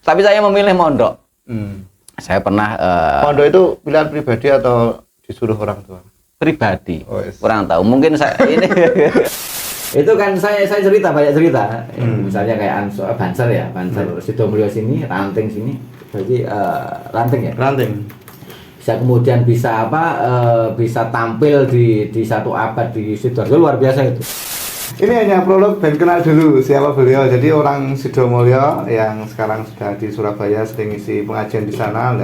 Tapi saya memilih mondok. Saya pernah mondok itu pilihan pribadi atau disuruh orang tua? Pribadi. Oh, yes. Kurang tahu. Mungkin saya ini itu kan saya cerita banyak cerita. Misalnya kayak Banser ya, Banser Sidomulyo sini, Ranting sini. Berarti Ranting ya? Ranting. Bisa kemudian bisa bisa tampil di satu abad di Sidoarjo, luar biasa itu. Ini hanya prolog dan kenal dulu siapa beliau. Jadi orang Sidomulyo yang sekarang sudah di Surabaya, sering isi pengajian di sana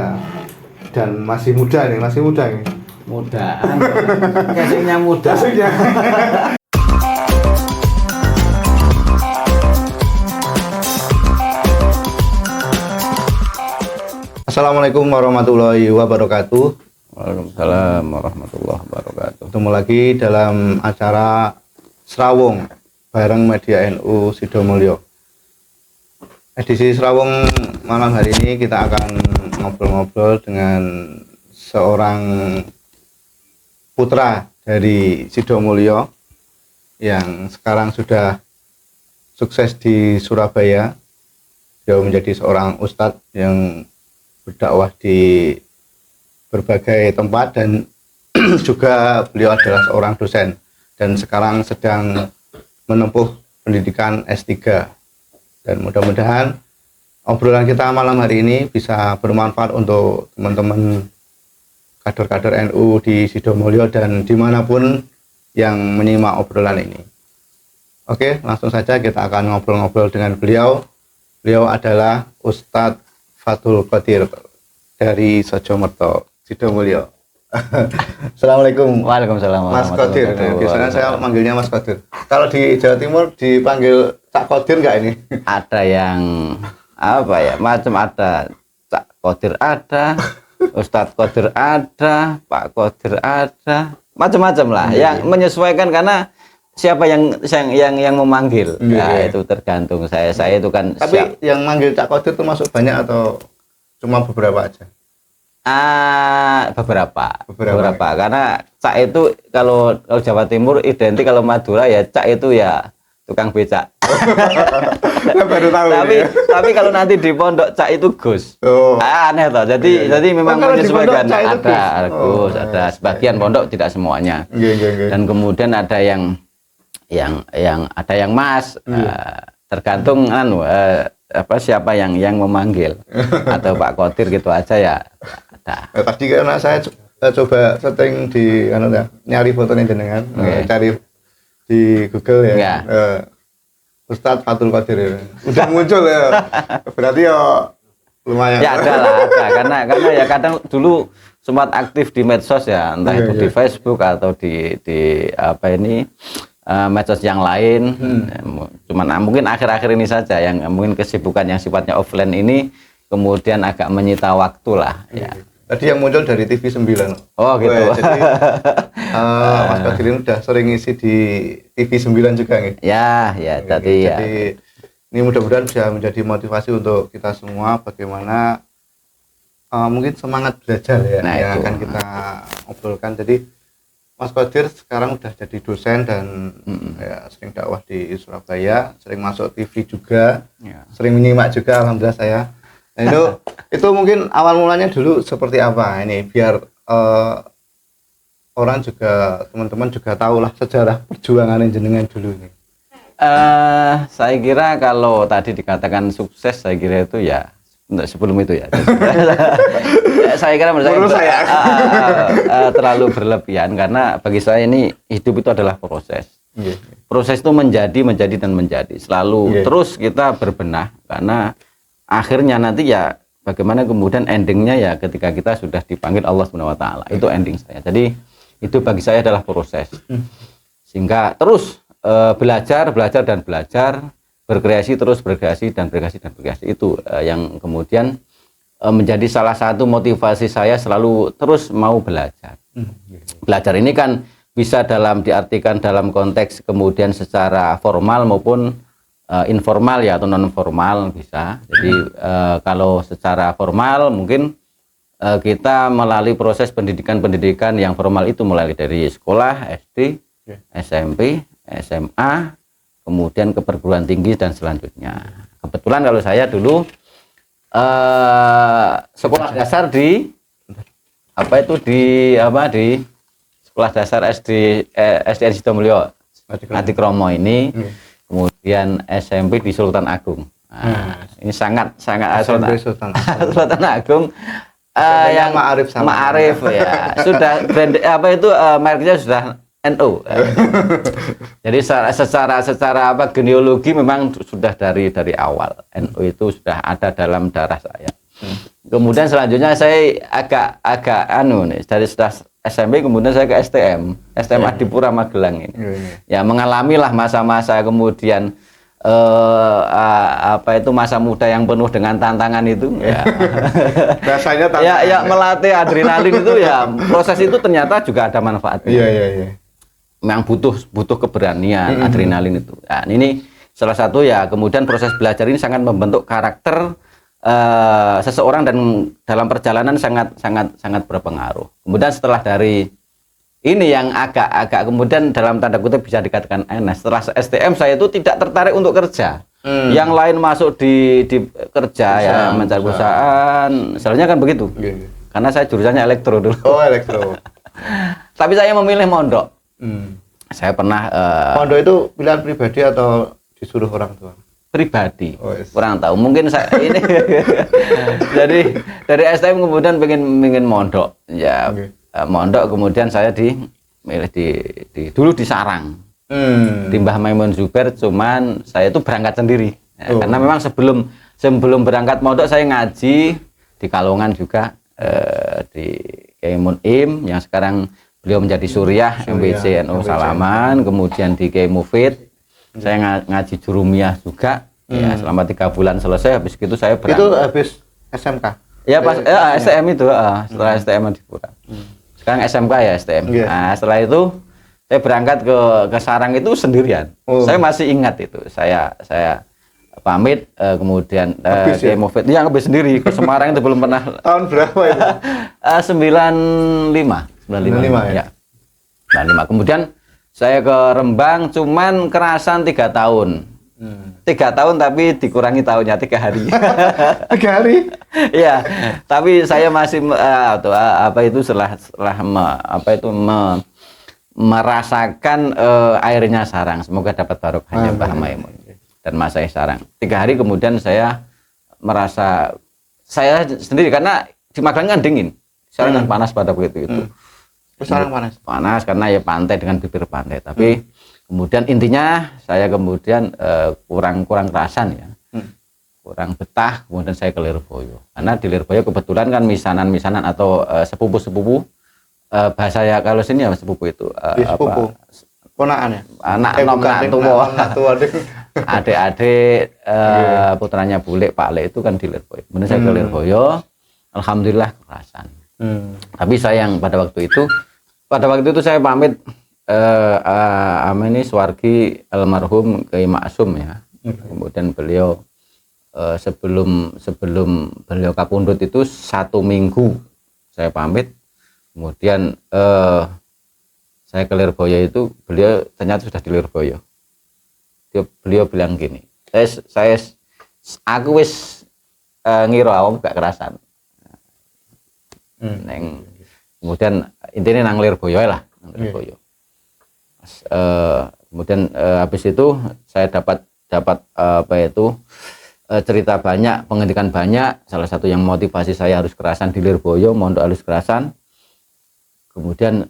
dan masih muda nih. Muda. Casingnya muda. Assalamualaikum warahmatullahi wabarakatuh. Waalaikumsalam warahmatullahi wabarakatuh. Ketemu lagi dalam acara Serawung bareng Media NU Sidomulyo. Edisi Serawung malam hari ini kita akan ngobrol-ngobrol dengan seorang putra dari Sidomulyo yang sekarang sudah sukses di Surabaya. Dia menjadi seorang ustadz yang berdakwah di berbagai tempat dan juga beliau adalah seorang dosen dan sekarang sedang menempuh pendidikan S3. Dan mudah-mudahan obrolan kita malam hari ini bisa bermanfaat untuk teman-teman kader-kader NU di Sidomulyo dan dimanapun yang menyimak obrolan ini. Oke, langsung saja kita akan ngobrol-ngobrol dengan beliau. Beliau adalah Ustadz Fathul Qadir dari Sojomerto, Sidomulyo. Assalamualaikum. Waalaikumsalam. Mas Qadir. Biasanya saya manggilnya Mas Qadir. Kalau di Jawa Timur dipanggil Cak Qadir nggak ini? Ada yang apa ya? Macam ada Cak Qadir ada, Ustadz Qadir ada, Pak Qadir ada, macam-macam lah. Yang menyesuaikan karena siapa yang memanggil. Ya, itu tergantung saya itu kan. Tapi yang manggil Cak Qadir itu masuk banyak atau cuma beberapa aja? Beberapa. Karena Cak itu kalau Jawa Timur identik, kalau Madura ya Cak itu ya tukang becak. Baru tahu. Tapi kalau nanti di pondok Cak itu Gus. Aneh toh. Jadi memang menyesuaikan. Ada Gus, ada sebagian pondok, tidak semuanya. Dan kemudian ada yang ada yang Mas. Tergantung siapa yang memanggil atau Pak Qadir gitu aja ya ada. Tadi karena saya coba setting di nyari fotonya jenengan, cari di Google ya. Ustadz Fathul Qadir udah muncul ya. Berarti ya lumayan. Ya ada karena ya kadang dulu sempat aktif di medsos ya, entah itu di Facebook atau di medsos yang lain. Cuman mungkin akhir-akhir ini saja yang mungkin kesibukan yang sifatnya offline ini kemudian agak menyita waktu lah ya. Tadi yang muncul dari TV 9. Oh gitu. Jadi Mas Qadir ini udah sering ngisi di TV 9 juga nih. Ya, tadi ya. Jadi ini mudah-mudahan bisa menjadi motivasi untuk kita semua bagaimana mungkin semangat belajar ya, yang akan kita obrolkan. Jadi Mas Qadir sekarang udah jadi dosen dan ya, sering dakwah di Surabaya, sering masuk TV juga, sering menyimak juga, alhamdulillah saya. Nah, itu mungkin awal mulanya dulu seperti apa ini, biar orang juga, teman-teman juga tahulah sejarah perjuangan jenengan dulu ini. Saya kira kalau tadi dikatakan sukses, saya kira itu ya sebelum itu ya. Saya kira menurut saya terlalu berlebihan, karena bagi saya ini hidup itu adalah proses. Proses itu menjadi dan menjadi. Selalu terus kita berbenah, karena akhirnya nanti ya bagaimana kemudian endingnya ya ketika kita sudah dipanggil Allah SWT. Itu ending saya. Jadi itu bagi saya adalah proses. Sehingga terus belajar, berkreasi, terus berkreasi dan berkreasi. Itu yang kemudian menjadi salah satu motivasi saya selalu terus mau belajar. Belajar ini kan bisa diartikan dalam konteks kemudian secara formal maupun informal ya, atau non formal bisa. Jadi kalau secara formal mungkin kita melalui proses pendidikan yang formal itu mulai dari sekolah SD, SMP, SMA, kemudian ke perguruan tinggi dan selanjutnya. Kebetulan kalau saya dulu Sekolah dasar di di sekolah dasar SDN Sidomulyo Adi Kromo ini, kemudian SMP di Sultan Agung. Nah, ini sangat Sultan Agung yang Ma'arif ya. Sudah brand mereknya sudah NU. Jadi secara genealogi memang sudah dari awal NU itu sudah ada dalam darah saya. Kemudian selanjutnya saya agak nih, dari sudah SMP kemudian saya ke STM Adipura Magelang ini. Ya mengalami lah masa-masa kemudian masa muda yang penuh dengan tantangan itu ya. Rasanya tantangan. Ya melatih adrenalin itu ya, proses itu ternyata juga ada manfaatnya. Iya. Memang butuh keberanian, adrenalin itu. Nah, ini salah satu ya, kemudian proses belajar ini sangat membentuk karakter seseorang dan dalam perjalanan sangat berpengaruh. Kemudian setelah dari ini yang agak kemudian dalam tanda kutip bisa dikatakan enak. Setelah STM saya itu tidak tertarik untuk kerja. Yang lain masuk di kerja ya, mencari perusahaan. Sebenarnya kan begitu. Karena saya jurusannya elektro dulu. Oh, elektro. Tapi saya memilih mondok. Saya pernah mondok itu pilihan pribadi atau disuruh orang tua? Pribadi, kurang tahu. Mungkin saya ini jadi dari STM kemudian pengen mondok, ya mondok kemudian saya milih dulu di Sarang, di Mbah Maimun Zubair. Cuman saya itu berangkat sendiri, ya, karena memang sebelum berangkat mondok saya ngaji di Kalongan juga, di Kiai Munim yang sekarang beliau menjadi Suriah MBC NU Salaman, kemudian di Kiai Mufid. Saya ngaji jurumiyah juga ya, selama 3 bulan selesai. Habis itu saya berangkat. Itu habis SMK? Ya pas STM itu setelah STM Adipura. Sekarang SMK ya STM. Nah setelah itu saya berangkat ke Sarang itu sendirian. Saya masih ingat itu. Saya pamit kemudian Kiai Mufid yang habis sendiri ke Semarang itu belum pernah. Tahun berapa itu? 95 ya. 95. Kemudian saya ke Rembang, cuman kerasan 3 tahun. 3 tahun tapi dikurangi tahunnya 3 hari. 3 hari? Iya, tapi saya masih merasakan airnya Sarang. Semoga dapat barokahnya Mbah Maimun dan Mas Sarang. 3 hari kemudian saya merasa saya sendiri karena di Magelang kan dingin. Sarang kan panas pada waktu itu. Sarang panas karena ya pantai dengan bibir pantai, tapi kemudian intinya saya kemudian kurang kerasan ya, kurang betah. Kemudian saya ke Lirboyo, karena di Lirboyo kebetulan kan misanan atau sepupu bahasa ya kalau sini ya sepupu itu ponakan ya, anak tua adik-adik putranya Bule Pak Le itu kan di Lirboyo. Kemudian saya ke Lirboyo, alhamdulillah kerasan. Tapi sayang pada waktu itu saya pamit Swargi almarhum Kiai Maksum ya. Kemudian beliau sebelum beliau kapundhut itu 1 minggu saya pamit. Kemudian saya ke Lirboyo itu, beliau ternyata sudah di Lirboyo. Beliau bilang gini, aku wis ngira awak gak kerasan. Kemudian intinya nang Lirboyo lah, Lirboyo. Kemudian habis itu saya dapat cerita banyak, pendidikan banyak. Salah satu yang motivasi saya harus kerasan di Lirboyo, mondok harus kerasan. Kemudian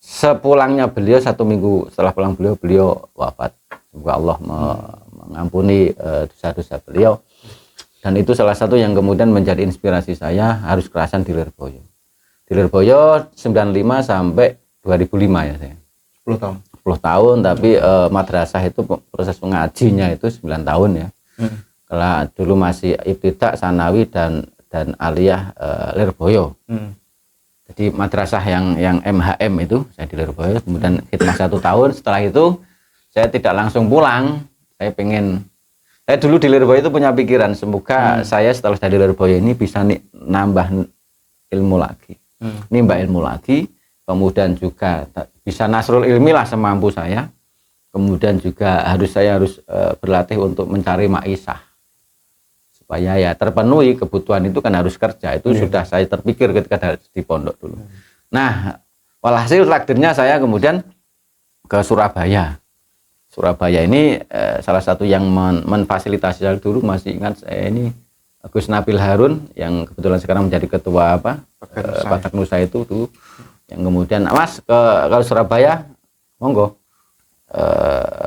sepulangnya beliau, 1 minggu setelah pulang beliau wafat. Semoga Allah mengampuni dosa-dosa beliau. Dan itu salah satu yang kemudian menjadi inspirasi saya harus kerasan di Lirboyo. Di Lirboyo 95 sampai 2005 ya saya. 10 tahun, tapi madrasah itu proses mengajinya itu 9 tahun ya. Kalau dulu masih ibtidak, sanawi dan aliyah Lirboyo. Jadi madrasah yang MHM itu saya di Lirboyo, kemudian khidmah 1 tahun. Setelah itu saya tidak langsung pulang. Saya dulu di Lirboyo itu punya pikiran, semoga saya setelah dari Lirboyo ini bisa nambah ilmu lagi. Nimba ilmu lagi, kemudian juga bisa nasrul ilmi lah semampu saya. Kemudian juga saya harus berlatih untuk mencari maisah supaya ya terpenuhi kebutuhan itu kan harus kerja. Itu sudah saya terpikir ketika di pondok dulu. Nah, walhasil takdirnya saya kemudian ke Surabaya. Surabaya ini salah satu yang memfasilitasi saya dulu, masih ingat saya ini Gus Nabil Harun yang kebetulan sekarang menjadi ketua Pakat Nusa itu tuh, yang kemudian Mas ke Surabaya monggo,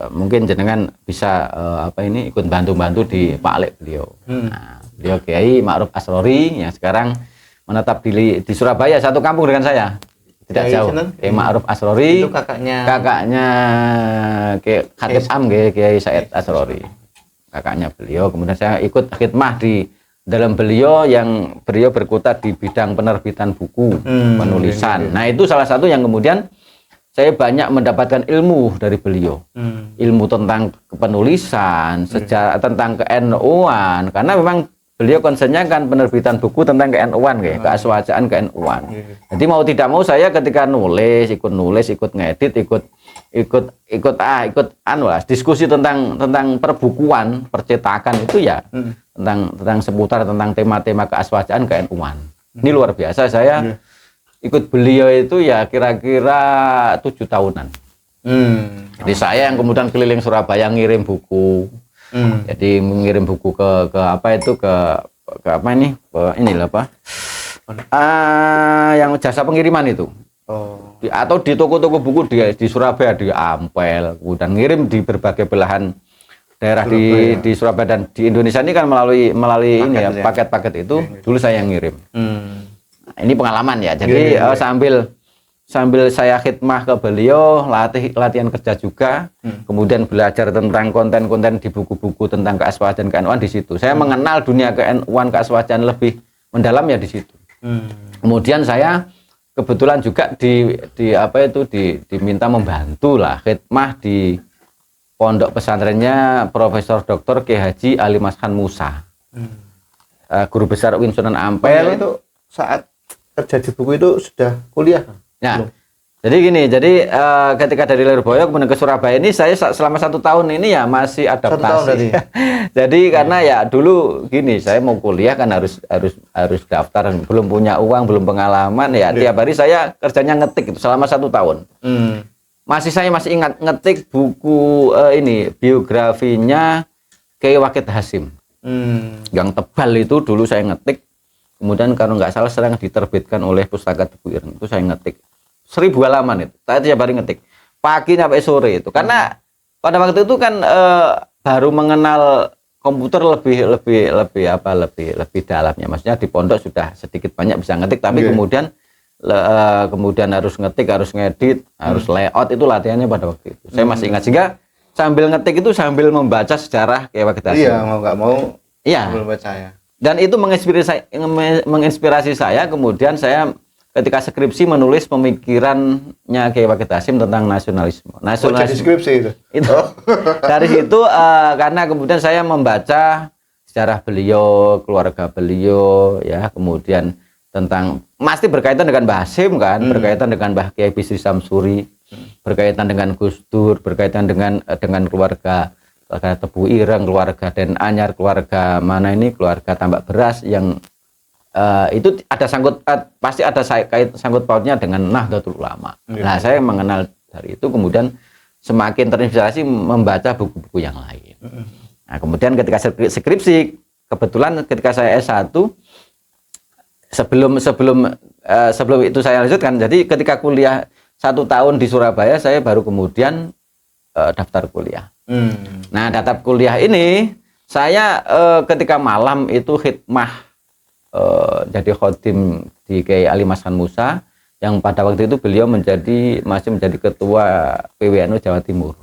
mungkin jenengan bisa ikut bantu-bantu di Pak Lek beliau. Nah, beliau Kiai Ma'ruf Asrori yang sekarang menetap di Surabaya, satu kampung dengan saya, tidak jauh. Kiai Ma'ruf Asrori itu kakaknya Khatib Am Kiai Said Asrori, kakaknya beliau. Kemudian saya ikut khidmah di dalam beliau berkutat di bidang penerbitan buku, penulisan. Nah, itu salah satu yang kemudian saya banyak mendapatkan ilmu dari beliau. Ilmu tentang penulisan, sejarah, tentang ke-NU-an, karena memang beliau konsennya kan penerbitan buku tentang ke-NU-an, keaswajaan ke-NU-an. Jadi mau tidak mau saya ketika ikut nulis, ikut ngedit, ikut diskusi tentang perbukuan, percetakan itu ya, tentang seputar tentang tema-tema keaswajaan ke-NU-an. Ini luar biasa. Saya ikut beliau itu ya kira-kira 7 tahunan. Jadi saya yang kemudian keliling Surabaya ngirim buku. Jadi mengirim buku ke yang jasa pengiriman itu. Atau di toko-toko buku di Surabaya, di Ampel, kemudian ngirim di berbagai belahan daerah di Surabaya dan di Indonesia ini kan melalui ini ya, paket-paket itu dulu saya yang ngirim. Nah, ini pengalaman ya. Jadi sambil saya khidmah ke beliau, latihan kerja juga, kemudian belajar tentang konten-konten di buku-buku tentang keaswajaan ke-NU-an di situ. Saya mengenal dunia ke-NU-an, keaswajaan lebih mendalam ya di situ. Kemudian saya kebetulan juga diminta membantu lah khidmah di pondok pesantrennya Profesor Dr. Kiai Haji Ali Maskan Musa, guru besar UIN Sunan Ampel. Itu saat kerja di buku itu sudah kuliah. Nah, jadi gini, ketika dari Lirboyo kemudian ke Surabaya ini saya selama 1 tahun ini ya masih adaptasi. Jadi karena ya dulu gini, saya mau kuliah kan harus daftar, belum punya uang, belum pengalaman ya. Tiap hari saya kerjanya ngetik itu selama 1 tahun. Saya masih ingat ngetik buku biografinya Kiai Wakid Hasim. Yang tebal itu dulu saya ngetik. Kemudian kalau nggak salah sedang diterbitkan oleh Pustaka Tebu Ireng, itu saya ngetik 1000 halaman itu. Saya tiap hari ngetik pagi sampai sore itu, karena pada waktu itu kan baru mengenal komputer lebih dalamnya. Maksudnya di pondok sudah sedikit banyak bisa ngetik, tapi kemudian harus ngetik, harus ngedit, harus layout, itu latihannya pada waktu itu. Saya masih ingat, sehingga sambil ngetik itu sambil membaca sejarah Kiai Wakid Hasim. Iya, mau nggak mau sambil baca ya. Dan itu menginspirasi saya. Kemudian saya ketika skripsi menulis pemikirannya Kiai Wakid Hasim tentang nasionalisme. Jadi skripsi itu. Dari situ karena kemudian saya membaca sejarah beliau, keluarga beliau, ya, kemudian tentang pasti berkaitan dengan Mbah Hasim kan, berkaitan dengan Mbah Kiai Bisri Samsuri, berkaitan dengan Gus Dur, berkaitan dengan keluarga Tebu Ireng, keluarga Den Anyar, keluarga keluarga Tambak Beras yang itu ada pasti ada sangkut pautnya dengan Nahdlatul Ulama. Nah, saya mengenal dari itu, kemudian semakin terinspirasi membaca buku-buku yang lain. Nah, kemudian ketika skripsi, kebetulan ketika saya S1, sebelum itu saya lanjutkan, jadi ketika kuliah 1 tahun di Surabaya, saya baru kemudian daftar kuliah. Nah, daftar kuliah ini saya ketika malam itu khidmah jadi khotim di Kiai Ali Maskan Musa, yang pada waktu itu beliau masih menjadi ketua PWNU Jawa Timur.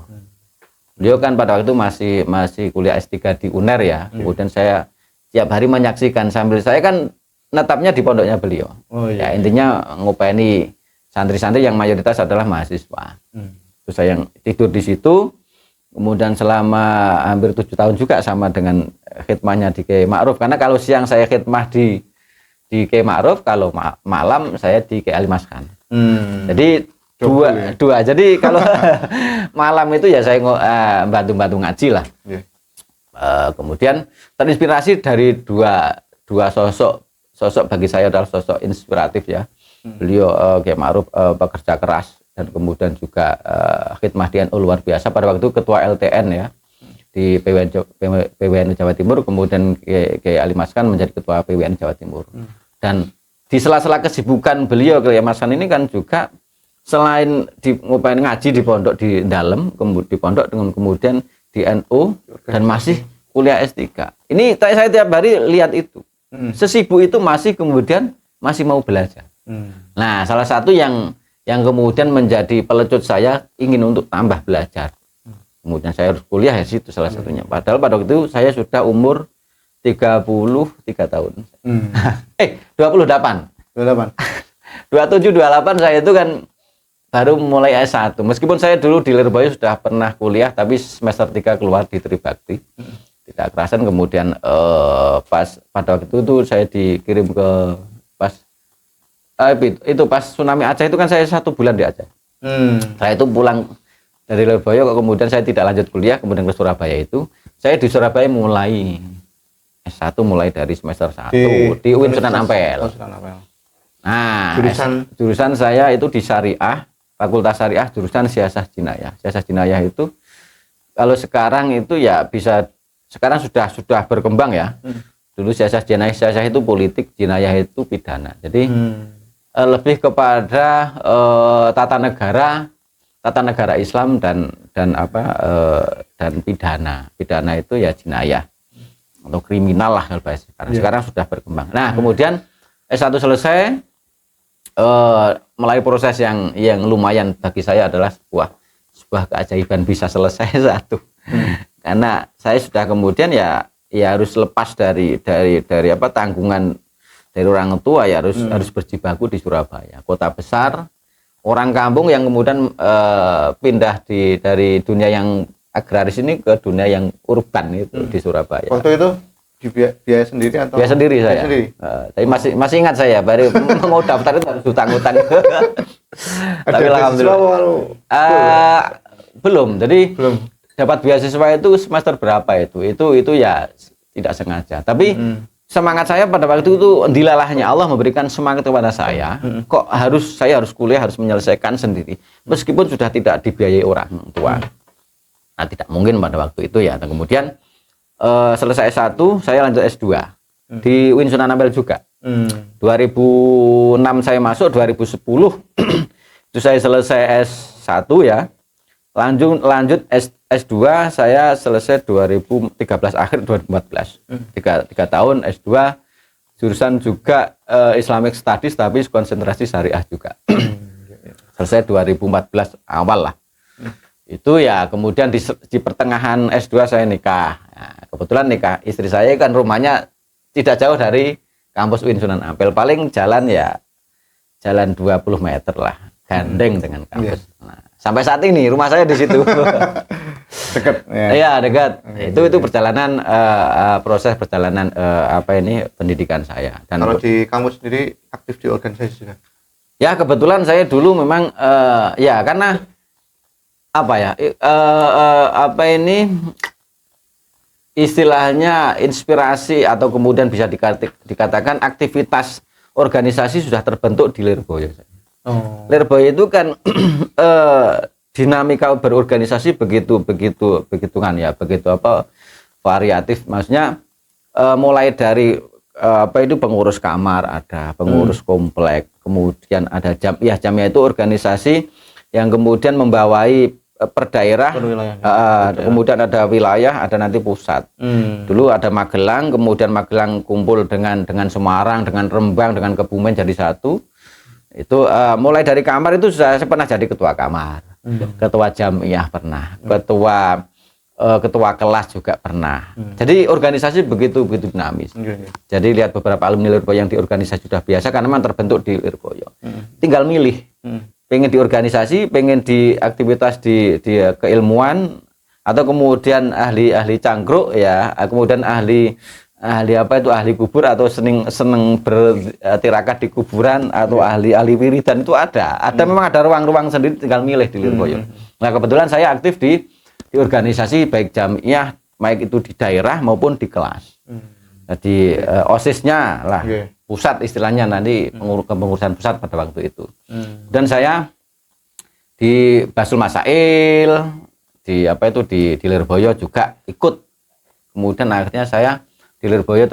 Beliau kan pada waktu itu masih kuliah S3 di UNER ya. Kemudian saya tiap hari menyaksikan, sambil saya kan netapnya di pondoknya beliau. Ya, intinya ngopeni santri-santri yang mayoritas adalah mahasiswa. Terus saya yang tidur di situ. Kemudian selama hampir 7 tahun juga sama dengan khidmahnya di Kiai Ma'ruf. Karena kalau siang saya khidmah di Kiai Ma'ruf, kalau malam saya di Kiai Ali Maskan. Jadi dua. Jadi kalau malam itu ya saya bantu-bantu ngaji lah. Kemudian terinspirasi dari dua sosok bagi saya adalah sosok inspiratif ya. Beliau Kiai Ma'ruf pekerja keras dan kemudian juga khidmah di NU luar biasa, pada waktu itu ketua LTN ya di PWN Jawa Timur, kemudian Kiai Ali Maskan menjadi ketua PWN Jawa Timur. Dan di sela-sela kesibukan beliau Kiai Maskan ini kan juga selain ngaji di pondok di dalam, di pondok dengan kemudian di NU dan masih kuliah S3. Ini saya tiap hari lihat itu. Sesibuk itu masih kemudian masih mau belajar. Nah, salah satu yang kemudian menjadi pelecut saya ingin untuk tambah belajar. Kemudian saya harus kuliah ya, situ salah satunya. Padahal pada waktu itu saya sudah umur 33 tahun. 28. 27 28 saya itu kan baru mulai S1. Meskipun saya dulu di Lirboyo sudah pernah kuliah, tapi semester 3 keluar di Tribakti. Tidak kerasan, kemudian pas pada waktu itu saya dikirim ke pas tsunami Aceh itu kan saya 1 bulan di Aceh. Saya itu pulang dari Lirboyo, kemudian saya tidak lanjut kuliah, kemudian ke Surabaya itu. Saya di Surabaya mulai S1 mulai dari semester 1 di UIN Sunan Ampel. Nah, jurusan saya itu di Syariah, Fakultas Syariah, jurusan Siasah Jinayah. Siasah Jinayah itu kalau sekarang itu ya bisa, sekarang sudah berkembang ya. Dulu Siasah Jinayah itu politik, Jinayah itu pidana. Jadi lebih kepada tata negara Islam dan pidana. Pidana itu ya jinayah atau kriminal lah kalau bahasa sekarang. Sekarang sudah berkembang. Nah, kemudian S1 selesai, melalui proses yang lumayan bagi saya adalah sebuah keajaiban bisa selesai satu. Karena saya sudah kemudian ya harus lepas dari tanggungan dari orang tua, ya harus berjibaku di Surabaya, kota besar, orang kampung yang kemudian pindah dari dunia yang agraris ini ke dunia yang urban itu di Surabaya. Waktu itu biaya sendiri atau? Biaya sendiri saya. Tapi masih ingat saya, baru mau daftar itu harus hutang-hutang. Tapi alhamdulillah. Belum. Jadi dapat beasiswa itu semester berapa itu ya tidak sengaja. Tapi semangat saya pada waktu itu, dilalahnya Allah memberikan semangat kepada saya. Kok saya harus kuliah, harus menyelesaikan sendiri, meskipun sudah tidak dibiayai orang tua. Nah, tidak mungkin pada waktu itu ya. Dan kemudian selesai S1, saya lanjut S2 di UIN Sunan Ampel juga. 2006 saya masuk, 2010 itu saya selesai S1 ya. Lanjut S2 saya selesai 2013 akhir 2014. 3 tahun S2, jurusan juga Islamic Studies tapi konsentrasi syariah juga. Selesai 2014 awal lah. Itu ya, kemudian di pertengahan S2 saya nikah. Nah, kebetulan nikah, istri saya kan rumahnya tidak jauh dari kampus UIN Sunan Ampel, paling jalan 20 meter lah, gandeng dengan kampus. Nah, sampai saat ini rumah saya di situ. Dekat ya. Iya, dekat. Itu perjalanan proses perjalanan pendidikan saya. Dan kalau di kampus sendiri aktif di organisasi juga? Ya, kebetulan saya dulu memang ya karena istilahnya inspirasi atau kemudian bisa dikatakan aktivitas organisasi sudah terbentuk di Lirboyo. Lirboyo itu kan dinamika berorganisasi begitu kan ya, begitu variatif, maksudnya mulai dari pengurus kamar, ada pengurus komplek, kemudian ada jamiah itu organisasi yang kemudian membawai per daerah, kemudian ada wilayah, ada nanti pusat. Dulu ada Magelang, kemudian Magelang kumpul dengan Semarang, dengan Rembang, dengan Kebumen jadi satu. Itu mulai dari kamar itu saya pernah jadi ketua kamar, ketua jamiah pernah, ketua kelas juga pernah. Jadi organisasi begitu dinamis. Jadi lihat beberapa alumni Lirboyo yang di organisasi sudah biasa karena memang terbentuk di Lirboyo. Tinggal milih. Pengen di organisasi, pengen di aktivitas di keilmuan, atau kemudian ahli cangkruk ya, kemudian ahli kubur, atau seneng bertirakat di kuburan, atau ahli wiridan, itu ada memang ada ruang-ruang sendiri, tinggal milih di Lirboyo. Nah, kebetulan saya aktif di organisasi baik jamiah baik itu di daerah maupun di kelas. Jadi OSIS-nya lah, pusat istilahnya nanti kepengurusan pusat pada waktu itu. Dan saya di Basul Masail, di di Lirboyo juga ikut. Kemudian akhirnya saya di Lirboyo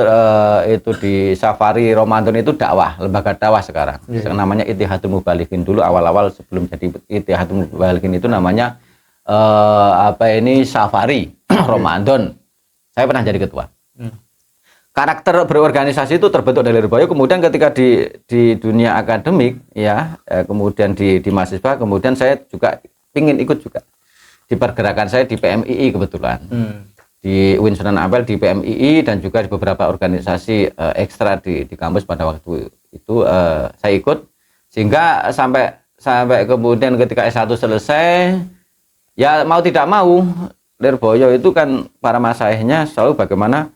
itu di Safari Ramadan itu dakwah, lembaga dakwah sekarang. Namanya Ittihadul Mubalighin. Dulu awal-awal sebelum jadi Ittihadul Mubalighin itu namanya Safari Ramadan. Saya pernah jadi ketua. Karakter berorganisasi itu terbentuk dari Lirboyo, kemudian ketika di dunia akademik ya, kemudian di mahasiswa, kemudian saya juga ingin ikut juga di pergerakan saya di PMII kebetulan, di UIN Sunan Ampel, di PMII, dan juga di beberapa organisasi ekstra di kampus pada waktu itu saya ikut, sehingga sampai kemudian ketika S1 selesai, ya mau tidak mau Lirboyo itu kan para masyaykhnya selalu bagaimana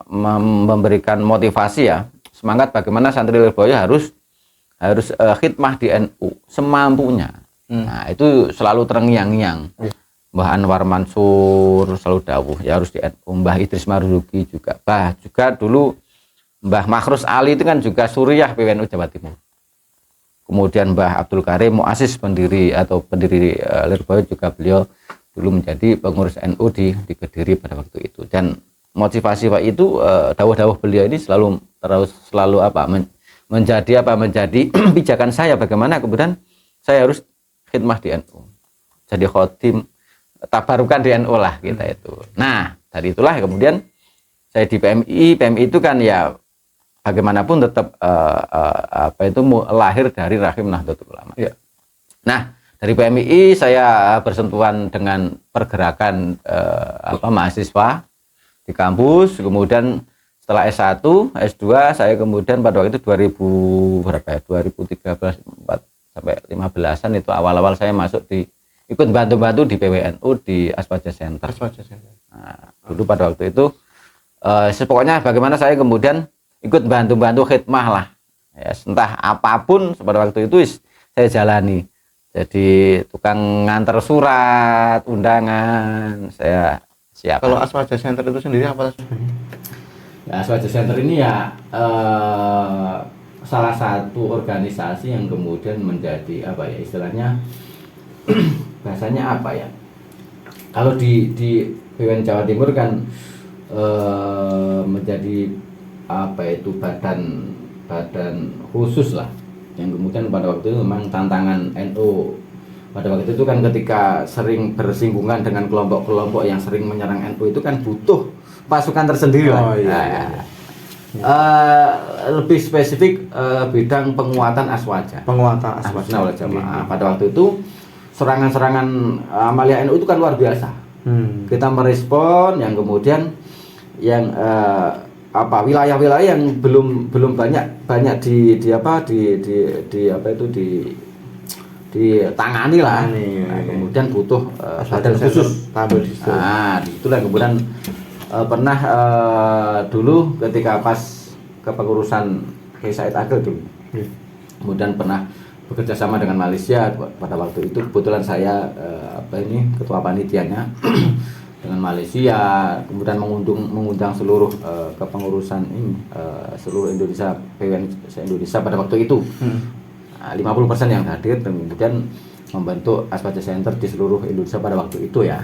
memberikan motivasi ya, semangat bagaimana santri Lirboyo harus khidmah di NU semampunya. Nah, itu selalu terngiang-ngiang. Mbah Anwar Mansur selalu dawuh ya harus di NU. Mbah Idris Marzuki juga. Juga dulu Mbah Makhrus Ali itu kan juga suriah PWNU Jawa Timur. Kemudian Mbah Abdul Karim muasis pendiri Lirboyo, juga beliau dulu menjadi pengurus NU di Kediri pada waktu itu. Dan motivasi Pak itu dawuh-dawuh beliau ini selalu menjadi pijakan saya, bagaimana kemudian saya harus khidmah di NU, jadi khotim tabarukan di NU lah kita itu. Nah, dari itulah kemudian saya di PMI itu kan ya bagaimanapun tetap lahir dari rahim Nahdlatul Ulama. Ya. Nah, dari PMI saya bersentuhan dengan pergerakan mahasiswa di kampus, kemudian setelah S1, S2 saya kemudian pada waktu itu 2013 sampai 15-an itu awal-awal saya masuk ikut bantu-bantu di PWNU di Aswaja Center. Nah, dulu pada waktu itu pokoknya bagaimana saya kemudian ikut bantu-bantu khidmah lah. Ya, entah apapun pada waktu itu saya jalani. Jadi tukang nganter surat, undangan, saya siap. Kalau Aswaja Center itu sendiri apa sebenarnya? Ya, Aswaja Center ini ya salah satu organisasi yang kemudian menjadi istilahnya bahasanya apa ya? Kalau di BWN Jawa Timur kan menjadi badan khusus lah, yang kemudian pada waktu itu memang tantangan NU pada waktu itu kan ketika sering bersinggungan dengan kelompok-kelompok yang sering menyerang NU itu kan butuh pasukan tersendiri lah. Lebih spesifik bidang penguatan Aswaja. Pada waktu itu serangan-serangan Amalia NU itu kan luar biasa. Kita merespon yang kemudian yang wilayah-wilayah yang belum banyak ditangani lah. Kemudian butuh badan khusus. Nah, itulah kemudian pernah dulu ketika pas kepengurusan Kiai Said Agil dulu. Kemudian pernah bekerja sama dengan Malaysia pada waktu itu, kebetulan saya ketua panitianya dengan Malaysia, kemudian mengundang seluruh kepengurusan ini seluruh Indonesia, PWN Indonesia pada waktu itu. 50% yang hadir, dan kemudian membentuk Aswaja Center di seluruh Indonesia pada waktu itu ya.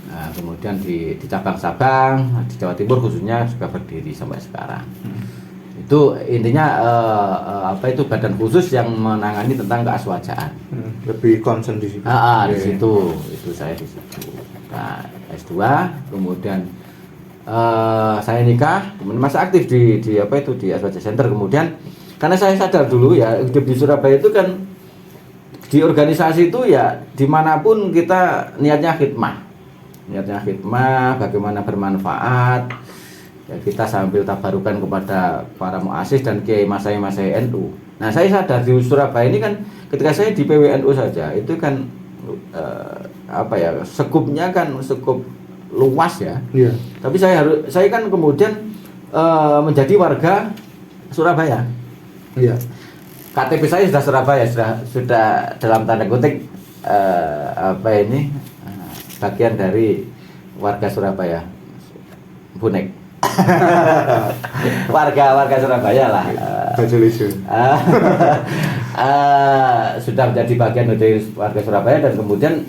Nah, kemudian di cabang-cabang di Jawa Timur khususnya juga berdiri sampai sekarang. Itu intinya badan khusus yang menangani tentang keaswajaan. Lebih concern di situ. Di situ, itu saya di situ. Nah, S2, kemudian saya nikah, kemudian masih aktif di Aswaja Center. Kemudian karena saya sadar dulu ya, hidup di Surabaya itu kan di organisasi itu ya dimanapun kita niatnya khidmah, bagaimana bermanfaat ya, kita sambil tabarukan kepada para muassis dan kiai masai-masai NU. Nah, saya sadar di Surabaya ini kan ketika saya di PWNU saja itu kan sekupnya kan sekup luas ya. Tapi saya kan kemudian menjadi warga Surabaya. KTP saya sudah Surabaya, sudah dalam tanda kutip bagian dari warga Surabaya, bonek. warga Surabaya lah. Sudah menjadi bagian dari warga Surabaya, dan kemudian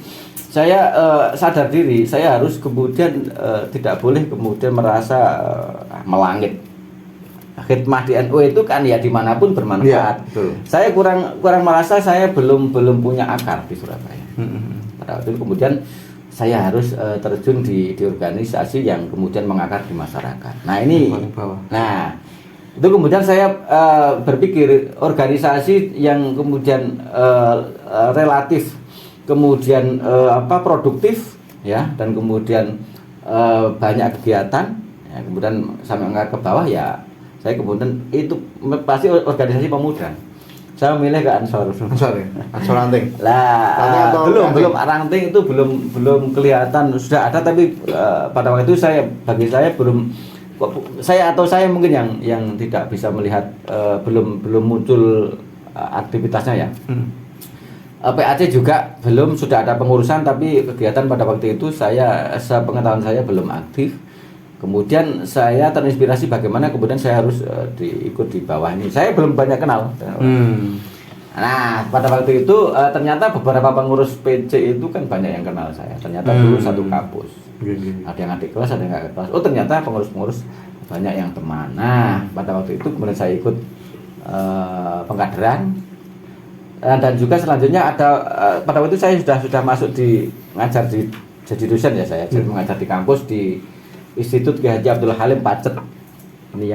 saya sadar diri, saya harus kemudian tidak boleh kemudian merasa melangit. Khidmah di NU itu kan ya dimanapun bermanfaat. Ya, saya kurang merasa saya belum punya akar di Surabaya. Pada waktu itu kemudian saya harus terjun di organisasi yang kemudian mengakar di masyarakat. Nah ini, itu kemudian saya berpikir organisasi yang kemudian relatif, kemudian produktif, ya, dan kemudian banyak kegiatan, ya, kemudian sampai ke bawah ya. Saya kemudian itu pasti organisasi pemuda. Saya milih ke Ansor. Ansor Ranting. Lah, belum Ranting itu belum kelihatan, sudah ada, tapi pada waktu itu bagi saya belum, saya mungkin yang tidak bisa melihat, belum muncul aktivitasnya ya. PAC juga belum, sudah ada pengurusan, tapi kegiatan pada waktu itu sepengetahuan saya belum aktif. Kemudian saya terinspirasi bagaimana kemudian saya harus ikut di bawah ini. Saya belum banyak kenal. Nah, pada waktu itu ternyata beberapa pengurus PC itu kan banyak yang kenal saya. Ternyata dulu satu kampus. Ada yang adik kelas, ada yang nggak kelas. Oh, ternyata pengurus banyak yang teman. Nah, pada waktu itu kemudian saya ikut pengkaderan. Dan juga selanjutnya ada pada waktu itu saya sudah masuk ngajar jadi dosen ya saya. Jadi mengajar di kampus di Institut Kiai Haji Abdul Halim Pacet. Ini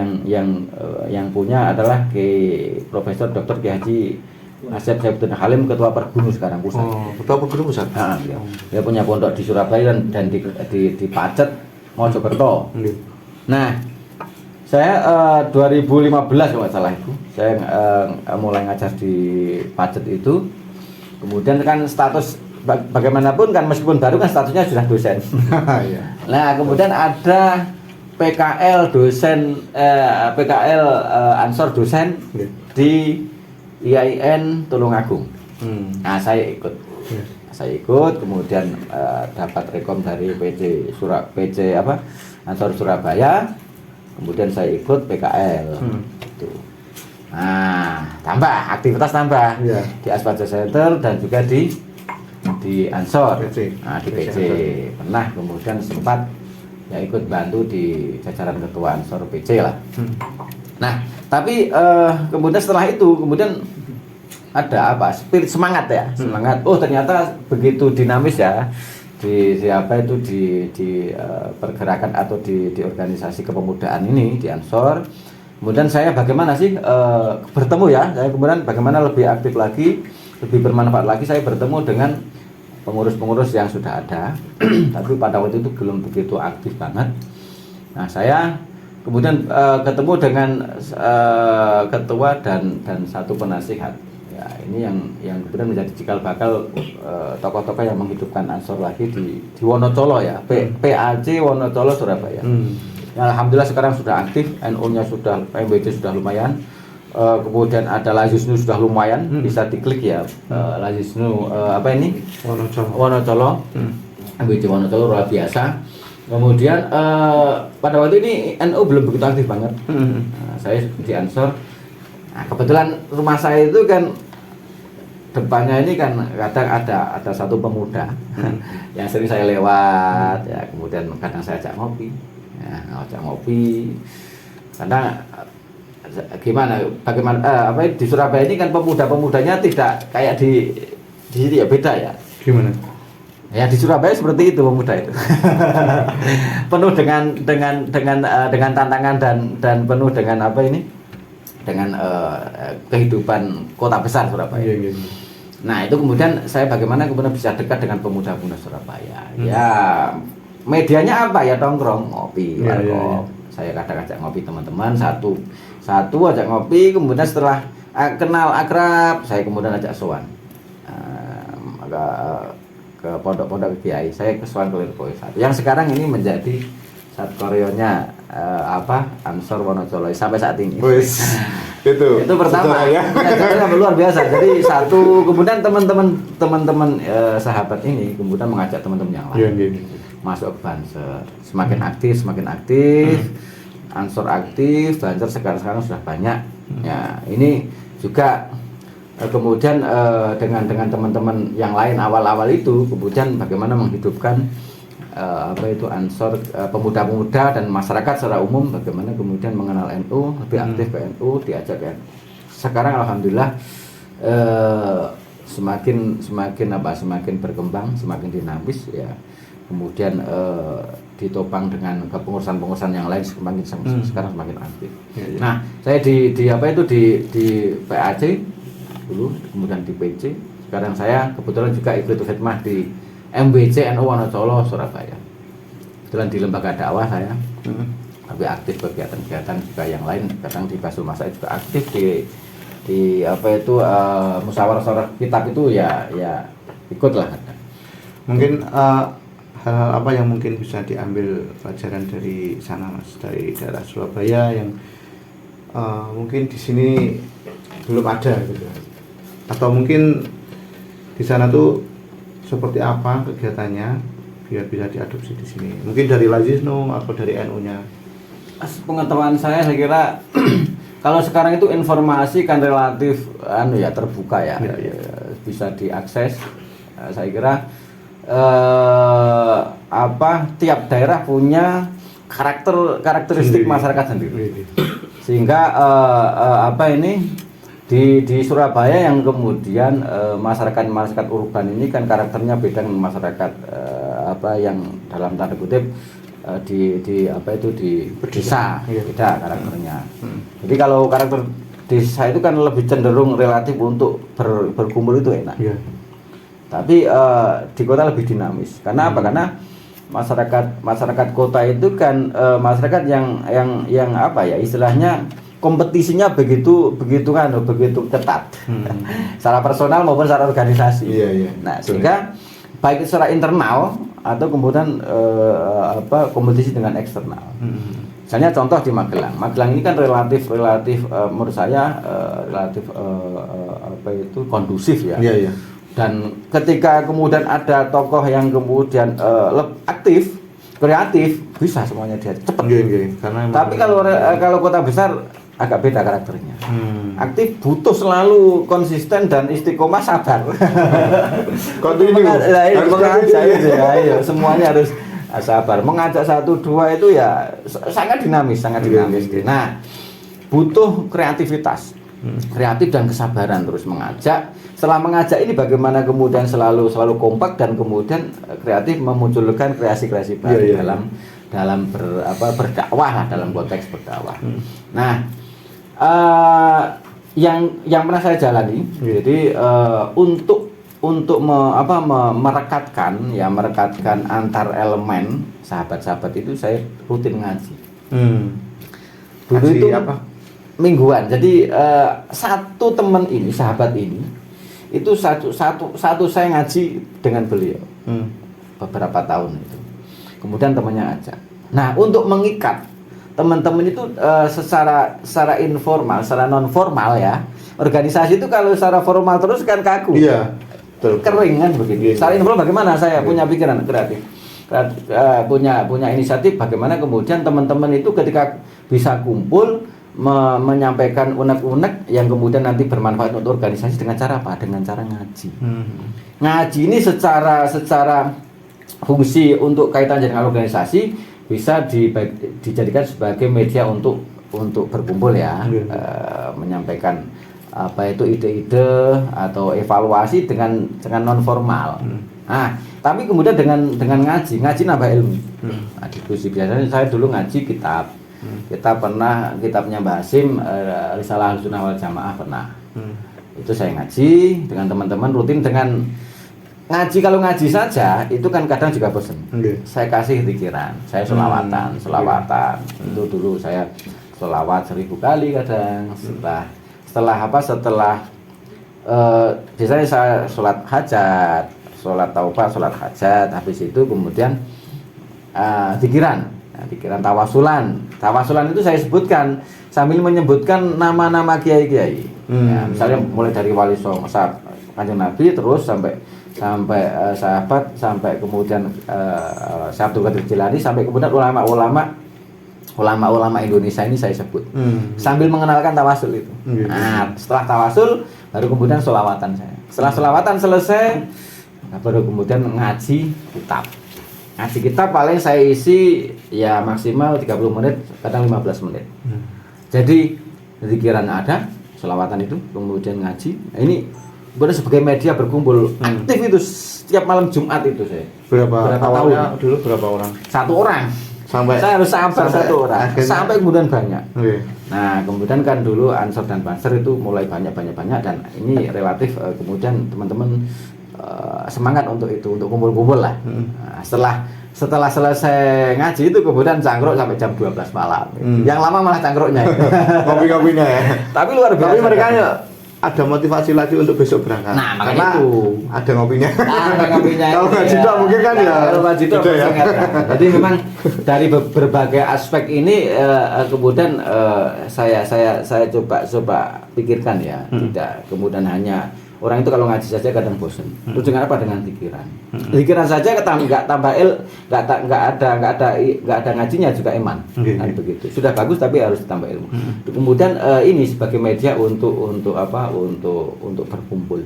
yang punya adalah Profesor Dr. Kiai Haji Asep Abdul Halim, Ketua Pergunu sekarang pusat. Ketua Pergunu pusat. Dia punya pondok di Surabaya dan di Pacet, Mojokerto. Nah, saya 2015 kalau nggak salah itu, saya mulai ngajar di Pacet itu. Kemudian kan status bagaimanapun kan meskipun baru kan statusnya sudah dosen. Nah, kemudian ada PKL dosen, PKL Ansor dosen di IAIN Tulungagung. Nah, saya ikut, kemudian dapat rekom dari PC Ansor Surabaya. Kemudian saya ikut PKL. Gitu. Nah, aktivitas tambah di Aspaja Center dan juga di Ansor. Nah, di PC pernah, kemudian sempat ya ikut bantu di jajaran ketua Ansor PC lah. Nah, tapi kemudian setelah itu kemudian ada spirit semangat ya, semangat. Oh, ternyata begitu dinamis ya di pergerakan atau di organisasi kepemudaan ini di Ansor. Kemudian saya bagaimana sih bertemu ya, saya kemudian bagaimana lebih aktif lagi, lebih bermanfaat lagi, saya bertemu dengan pengurus-pengurus yang sudah ada. Tapi pada waktu itu belum begitu aktif banget. Nah, saya kemudian ketemu dengan ketua dan satu penasihat. Ya, ini yang kemudian menjadi cikal bakal tokoh-tokoh yang menghidupkan Ansor lagi di Wonocolo ya, PAC Wonocolo Surabaya. Ya, alhamdulillah sekarang sudah aktif, NU-nya sudah, MBC sudah lumayan. Kemudian ada Lazisnu sudah lumayan, bisa diklik ya. Lazisnu Wonocolo. MBC Wonocolo luar biasa. Kemudian pada waktu ini NU belum begitu aktif banget. Saya di Ansor. Nah, kebetulan rumah saya itu kan depannya ini kan kadang ada satu pemuda yang sering saya lewat ya, kemudian kadang saya ajak ngopi karena bagaimana di Surabaya ini kan pemuda-pemudanya tidak kayak di sini ya, beda ya. Gimana? Ya, di Surabaya seperti itu pemuda itu. Penuh dengan tantangan dan penuh dengan dengan kehidupan kota besar Surabaya. Iya. Nah, itu kemudian saya bagaimana kemudian bisa dekat dengan pemuda-pemuda Surabaya. Ya, medianya apa ya, nongkrong, ngopi, warkop. Saya kadang ajak ngopi teman-teman, satu ajak ngopi, kemudian setelah kenal akrab, saya kemudian ajak sowan. Ke pondok-pondok kiai. Saya ke sowan ke Lirboyo 1. Yang sekarang ini menjadi Satkorionya Ansor Wonocolo sampai saat ini. Itu pertama ya. Luar biasa. Jadi kemudian teman-teman sahabat ini kemudian mengajak teman-teman yang lain. masuk ke Banser. Semakin aktif, Ansor aktif, Banser sekarang sudah banyak. Ya, ini juga kemudian dengan teman-teman yang lain awal-awal itu kemudian bagaimana menghidupkan Ansor, pemuda-pemuda dan masyarakat secara umum bagaimana kemudian mengenal NU, lebih aktif ke NU, diajak ke NU. Sekarang alhamdulillah semakin berkembang, semakin dinamis ya. Kemudian ditopang dengan kepengurusan yang lain sekarang semakin aktif. Nah, saya di PAC dulu, kemudian di PC. Sekarang saya kebetulan juga ikut khidmah di MBC NU Wonocolo Surabaya. Kebetulan di lembaga dakwah saya lebih aktif kegiatan-kegiatan juga yang lain. Kadang di Basuma saya juga aktif di musyawarah kitab itu ya ikutlah. Mungkin hal-hal apa yang mungkin bisa diambil pelajaran dari sana Mas, dari daerah Surabaya yang mungkin di sini belum ada gitu, atau mungkin di sana tuh seperti apa kegiatannya biar bisa diadopsi di sini, mungkin dari Lazisno atau dari NU-nya. Pengetahuan saya kira kalau sekarang itu informasi kan relatif terbuka ya. Bisa diakses. Saya kira tiap daerah punya karakteristik masyarakat sendiri. Sehingga di Surabaya yang kemudian masyarakat urban ini kan karakternya beda dengan masyarakat yang dalam tanda kutip di desa, beda karakternya. Jadi kalau karakter desa itu kan lebih cenderung relatif untuk berkumpul itu enak. Tapi di kota lebih dinamis. Karena apa? Karena masyarakat kota itu kan masyarakat yang istilahnya kompetisinya begitu ketat. Secara personal maupun secara organisasi. Nah, sehingga baik secara internal atau kemudian kompetisi dengan eksternal. Misalnya contoh di Magelang. Magelang ini kan relatif menurut saya kondusif ya. Dan ketika kemudian ada tokoh yang kemudian aktif, kreatif, bisa semuanya dia cepat. Tapi kalau kota besar agak beda karakternya. Aktif butuh selalu konsisten dan istiqomah, sabar. Semuanya harus sabar. Mengajak 1-2 itu ya sangat dinamis. Nah, butuh kreativitas. Kreatif dan kesabaran terus mengajak. Setelah mengajak ini bagaimana kemudian selalu kompak dan kemudian kreatif memunculkan kreasi-kreasi baru dalam berdakwah lah, dalam konteks berdakwah. Nah, yang pernah saya jalani, jadi untuk merekatkan antar elemen sahabat-sahabat itu saya rutin ngaji. Dulu itu mingguan. Jadi satu teman ini, sahabat ini, itu satu saya ngaji dengan beliau beberapa tahun itu. Kemudian temannya ngajak. Nah, untuk mengikat teman-teman itu secara informal, secara non formal ya. Organisasi itu kalau secara formal terus kan kaku. Iya. Kering kan begitu. Secara informal bagaimana saya punya pikiran kreatif. Punya inisiatif bagaimana kemudian teman-teman itu ketika bisa kumpul menyampaikan unek-unek yang kemudian nanti bermanfaat untuk organisasi dengan cara apa? Dengan cara ngaji. Ngaji ini secara fungsi untuk kaitan dengan organisasi bisa dijadikan sebagai media untuk berkumpul ya, menyampaikan ide-ide atau evaluasi dengan non formal. Nah, tapi kemudian dengan ngaji nambah ilmu. Nah, diskusi biasanya saya dulu ngaji kitab. Kita pernah kitabnya Mbah Hasim, Risalah Ahlussunnah wal Jamaah pernah. Itu saya ngaji dengan teman-teman rutin. Dengan ngaji, kalau ngaji saja itu kan kadang juga bosan. Saya kasih pikiran, saya selawatan. Itu dulu saya selawat 1000 kali kadang. Setelah biasanya saya sholat hajat, sholat taubah, sholat hajat. Habis itu kemudian pikiran tawasulan itu saya sebutkan sambil menyebutkan nama-nama kiai-kiai. Ya, misalnya mulai dari Wali Songo Kanjeng Nabi terus sampai sahabat, sampai kemudian Syekh Abdul Qadir Jilani, sampai kemudian ulama-ulama Indonesia ini saya sebut. Sambil mengenalkan tawasul itu. Nah, setelah tawasul baru kemudian sholawatan saya. Setelah sholawatan selesai, baru kemudian ngaji kitab. Ngaji kitab paling saya isi ya maksimal 30 menit, kadang 15 menit. Jadi zikiran ada, sholawatan itu, kemudian ngaji. Nah, ini benar sebagai media berkumpul aktif itu setiap malam Jumat itu saya. Berapa awalnya tahun? Dulu berapa orang? 1 orang. Saya harus sabar 1 orang sampai kemudian banyak. Nah, kemudian kan dulu Ansor dan Banser itu mulai banyak dan ini relatif kemudian teman-teman semangat untuk itu, untuk kumpul-kumpul lah. Nah, setelah selesai ngaji itu kemudian cangkruk sampai jam 12 malam. Yang lama malah cangkruknya. Kopi-kopinya ya. Tapi luar biasa. Tapi mereka ada motivasi lagi untuk besok berangkat. Nah, makanya itu ada ngopinya. Ada ngopinya. Kalau ngaji tok mungkin kan ya. Kalau ngaji tok ya. Jadi memang dari berbagai aspek ini kemudian saya coba pikirkan ya. Tidak kemudian hanya orang itu kalau ngaji saja kadang bosan. Terus dengan apa? Dengan pikiran. Pikiran saja nggak ada ngajinya juga iman. Kan begitu. Sudah bagus tapi harus ditambah ilmu. Kemudian ini sebagai media untuk apa? Untuk berkumpul.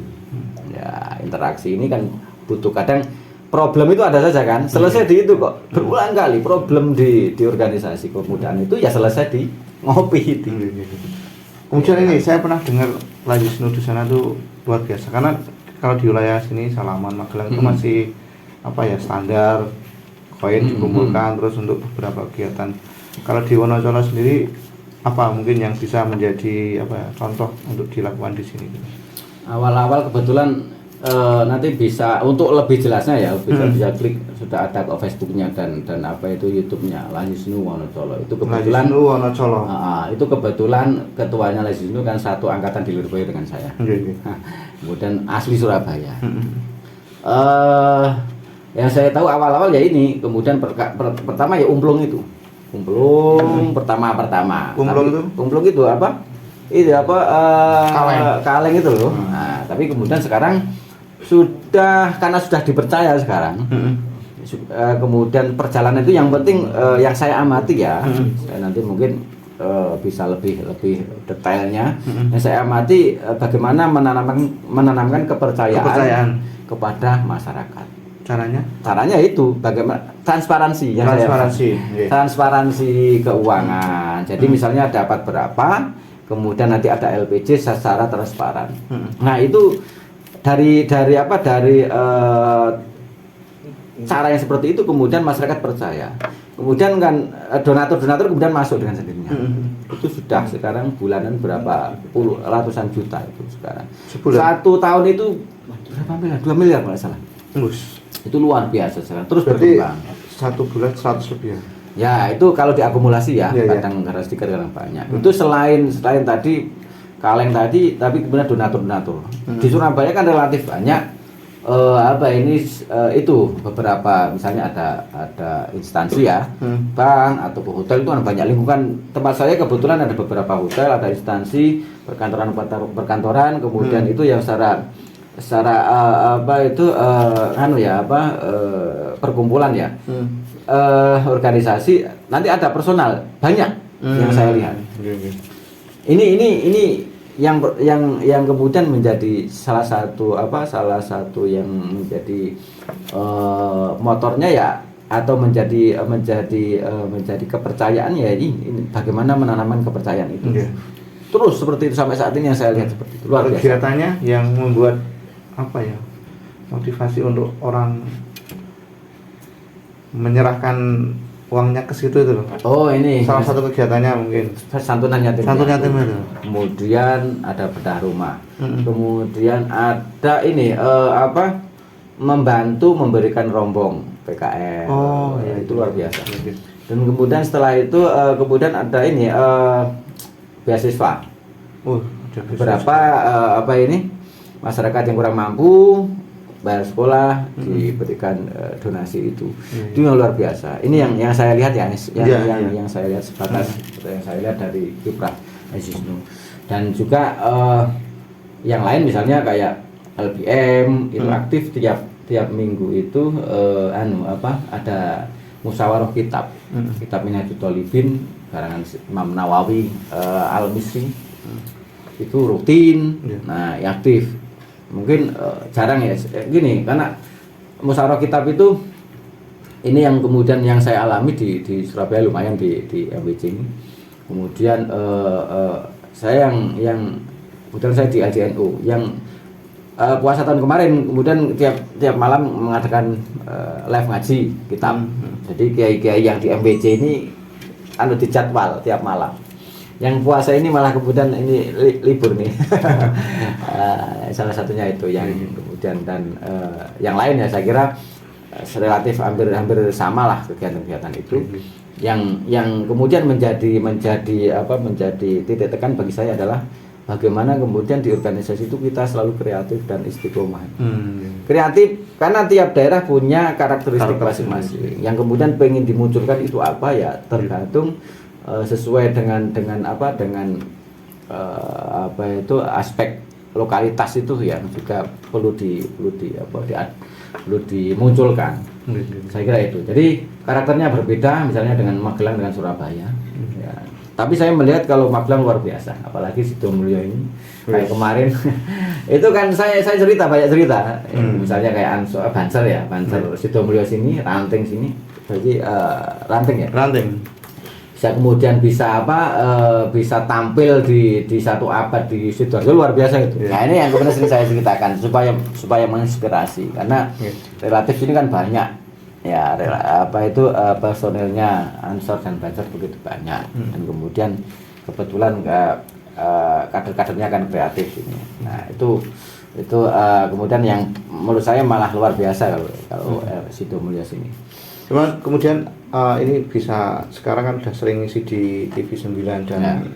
Ya, interaksi ini kan butuh kadang problem itu ada saja kan. Selesai di itu kok. Berulang kali problem di organisasi kemudian itu ya selesai di ngopi itu. Kemudian ini saya pernah dengar Laju Snu di sana tuh luar biasa, karena kalau di wilayah sini Salaman Magelang itu masih apa ya, standar koin dikumpulkan terus untuk beberapa kegiatan. Kalau di Wonocolo sendiri apa mungkin yang bisa menjadi apa ya, contoh untuk dilakukan di sini? Awal-awal kebetulan nanti bisa untuk lebih jelasnya ya bisa klik, sudah ada kok Facebooknya dan apa itu YouTube-nya Laju Snu Wonocolo. Itu kebetulan itu kebetulan ketuanya Laju Snu kan satu angkatan di Lirboyo dengan saya. Kemudian asli Surabaya. Yang saya tahu awal-awal ya ini, kemudian pertama ya umplung itu. Pertama. Umplung itu apa? Itu apa? Kaleng itu loh. Nah, tapi kemudian sekarang karena sudah dipercaya sekarang. Kemudian perjalanan itu yang penting yang saya amati ya. Saya nanti mungkin bisa lebih detailnya. Yang saya amati bagaimana menanamkan kepercayaan kepada masyarakat. Caranya itu bagaimana transparansi keuangan. Jadi misalnya dapat berapa, kemudian nanti ada LPJ secara transparan. Nah, itu dari cara yang seperti itu kemudian masyarakat percaya. Kemudian kan donatur kemudian masuk dengan sendirinya. Itu sudah sekarang bulanan berapa ratusan juta itu sekarang. Sebulan. 1 tahun itu berapa miliar? 2 miliar kalau salah. Itu luar biasa sekarang. Terus berkembang. 1 bulan 100 lebih. Ya, itu kalau diakumulasi ya, kadang sedikit kadang banyak. Itu selain tadi kaleng tadi, tapi kemudian donatur. Di Surabaya kan relatif banyak itu beberapa, misalnya ada instansi ya, bank atau hotel, itu kan banyak. Lingkungan tempat saya kebetulan ada beberapa hotel, ada instansi, perkantoran, kemudian itu yang secara perkumpulan ya, organisasi, nanti ada personal banyak yang saya lihat. Ini yang kemudian menjadi salah satu yang menjadi motornya ya, atau menjadi kepercayaan ya, ini bagaimana menanamkan kepercayaan itu. Terus seperti itu sampai saat ini yang saya lihat seperti itu. Luar biasa. Kegiatannya yang membuat apa ya, motivasi untuk orang menyerahkan uangnya ke situ itu loh. Oh, ini salah satu kegiatannya mungkin santunan yatim itu. Kemudian ada bedah rumah. Kemudian ada ini membantu memberikan rombong PKL. Oh, ya, itu luar biasa. Dan kemudian setelah itu kemudian ada ini beasiswa. Beberapa masyarakat yang kurang mampu bayar sekolah diberikan donasi itu. Itu yang luar biasa. Ini yang saya lihat ya, yang saya lihat sebatas yang saya lihat dari kiprah Laju Snu. Dan juga yang lain misalnya kayak LBM itu aktif tiap minggu itu ada musyawarah kitab kitab Minhajul Thalibin karangan Imam Nawawi Al-Misri itu rutin. Nah yang aktif mungkin jarang ya gini karena musyawarah kitab itu ini yang kemudian yang saya alami di Surabaya lumayan di MWC ini. Kemudian saya yang kemudian saya di LJNU yang puasa tahun kemarin kemudian tiap malam mengadakan live ngaji kitab. Jadi kiai-kiai yang di MWC ini dijadwal tiap malam. Yang puasa ini malah kemudian ini libur nih. Salah satunya itu yang kemudian dan yang lain ya saya kira relatif hampir sama lah kegiatan-kegiatan itu. Yang kemudian menjadi titik tekan bagi saya adalah bagaimana kemudian di organisasi itu kita selalu kreatif dan istiqomah. Kreatif karena tiap daerah punya karakteristik masing-masing. Yang kemudian pengen dimunculkan itu apa ya tergantung sesuai dengan aspek lokalitas itu yang juga perlu dimunculkan. Saya kira itu. Jadi karakternya berbeda misalnya dengan Magelang dengan Surabaya. Ya. Tapi saya melihat kalau Magelang luar biasa, apalagi Sidomulyo ini kayak kemarin itu kan saya banyak cerita. Misalnya kayak Banser Sidomulyo sini, Ranting sini, jadi Ranting ya. Bisa kemudian bisa tampil di satu abad di Sidoarjo luar biasa itu. Nah ini yang kemudian sering saya ceritakan supaya menginspirasi karena relatif ini kan banyak. Ya personilnya Ansor dan Banser begitu banyak dan kemudian kebetulan kader-kadernya kan kreatif ini. Nah itu kemudian yang menurut saya malah luar biasa kalau Sidomulyo sini. Cuman kemudian ini bisa sekarang kan sudah sering ngisi di TV 9 dan